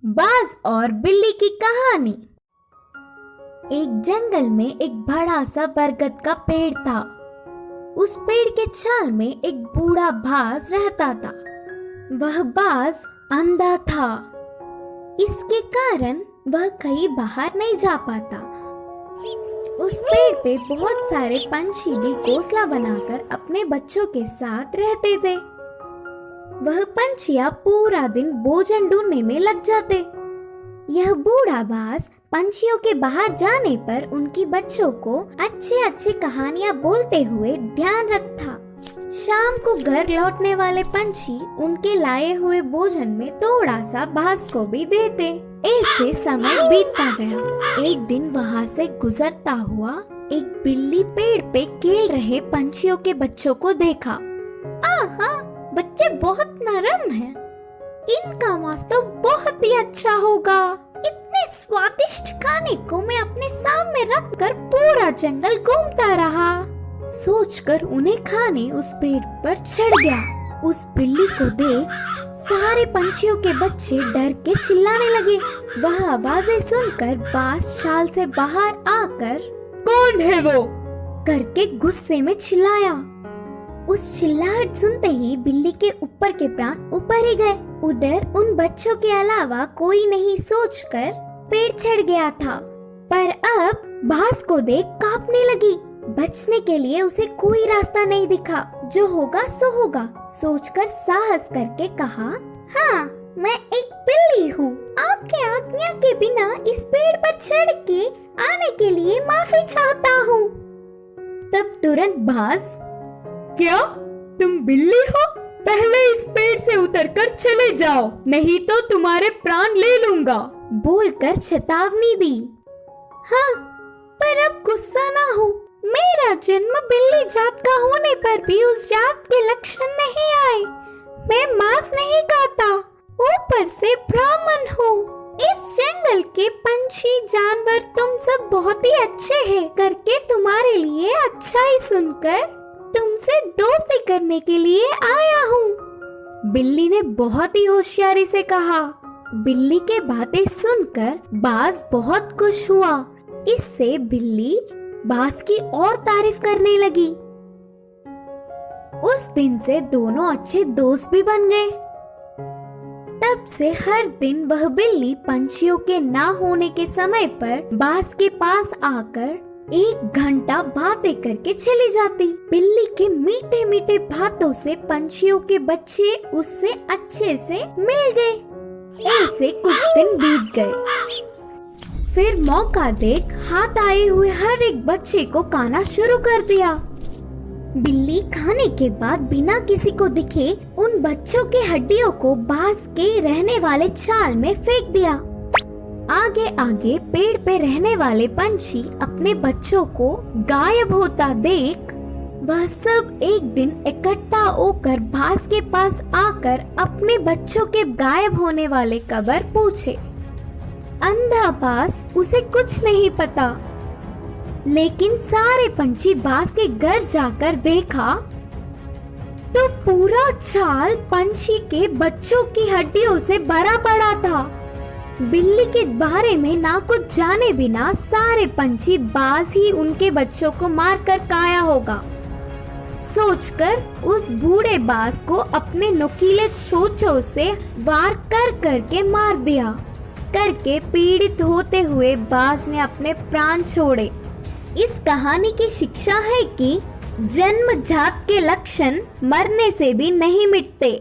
बाज और बिल्ली की कहानी। एक जंगल में एक बड़ा सा बरगद का पेड़ था। उस पेड़ के छाल में एक बूढ़ा बाज रहता था। वह बाज अंधा था, इसके कारण वह कहीं बाहर नहीं जा पाता। उस पेड़ पे बहुत सारे पंछी भी घोंसला बनाकर अपने बच्चों के साथ रहते थे। वह पंछियां पूरा दिन भोजन ढूंढने में लग जाते। यह बूढ़ा बाज पंछियों के बाहर जाने पर उनकी बच्चों को अच्छी अच्छी कहानियां बोलते हुए ध्यान रखता। शाम को घर लौटने वाले पंछी उनके लाए हुए भोजन में थोड़ा सा बाज को भी देते। ऐसे समय बीतता गया। एक दिन वहाँ से गुजरता हुआ एक बिल्ली पेड़ पे खेल रहे पंछियों के बच्चों को देखा। आहा, बच्चे बहुत नरम हैं। इनका मांस तो बहुत ही अच्छा होगा। इतने स्वादिष्ट खाने को मैं अपने सामने रखकर पूरा जंगल घूमता रहा। सोचकर उन्हें खाने उस पेड़ पर चढ़ गया। उस बिल्ली को देख सारे पंछियों के बच्चे डर के चिल्लाने लगे। वह आवाजें सुनकर बाज शाल से बाहर आकर कौन है वो करके गुस्से में चिल्लाया। उस चिल्लाहट सुनते ही बिल्ली के ऊपर के प्राण ऊपर ही गए। उधर उन बच्चों के अलावा कोई नहीं सोचकर पेड़ चढ़ गया था। पर अब बाज को देख कांपने लगी। बचने के लिए उसे कोई रास्ता नहीं दिखा। जो होगा सो होगा सोचकर साहस करके कहा, हाँ, मैं एक बिल्ली हूँ। आपके आज्ञा के बिना इस पेड़ पर चढ़ के आने के लिए माफी चाहता हूँ। तब तुरंत बाज, क्या तुम बिल्ली हो? पहले इस पेड़ से उतरकर चले जाओ, नहीं तो तुम्हारे प्राण ले लूंगा, बोलकर चेतावनी दी। हाँ, पर अब गुस्सा ना हो। मेरा जन्म बिल्ली जात का होने पर भी उस जात के लक्षण नहीं आए। मैं मांस नहीं खाता, ऊपर से ब्राह्मण हूँ। इस जंगल के पंछी जानवर तुम सब बहुत ही अच्छे हैं करके तुम्हारे लिए अच्छा ही सुनकर तुमसे दोस्ती करने के लिए आया हूँ। बिल्ली ने बहुत ही होशियारी से कहा। बिल्ली के बातें सुनकर बाज बहुत खुश हुआ। इससे बिल्ली बाज की और तारीफ करने लगी। उस दिन से दोनों अच्छे दोस्त भी बन गए। तब से हर दिन वह बिल्ली पंछियों के ना होने के समय पर बाज के पास आकर 1 घंटा बातें करके चली जाती। बिल्ली के मीठे मीठे बातों से पंछियों के बच्चे उससे अच्छे से मिल गए। ऐसे कुछ दिन बीत गए। फिर मौका देख हाथ आए हुए हर एक बच्चे को खाना शुरू कर दिया। बिल्ली खाने के बाद बिना किसी को दिखे उन बच्चों के हड्डियों को बाज के रहने वाले चाल में फेंक दिया। आगे आगे पेड़ पे रहने वाले पंछी अपने बच्चों को गायब होता देख वह सब एक दिन इकट्ठा होकर बाज के पास आकर अपने बच्चों के गायब होने वाले खबर पूछे। अंधा बाज उसे कुछ नहीं पता, लेकिन सारे पंछी बाज के घर जाकर देखा तो पूरा चाल पंछी के बच्चों की हड्डियों से भरा पड़ा था। बिल्ली के बारे में ना कुछ जाने बिना सारे पंछी बाज ही उनके बच्चों को मारकर खाया होगा सोचकर उस बूढ़े बाज को अपने नुकीले चोंचों से वार कर करके मार दिया। करके पीड़ित होते हुए बाज ने अपने प्राण छोड़े। इस कहानी की शिक्षा है कि जन्मजात के लक्षण मरने से भी नहीं मिटते।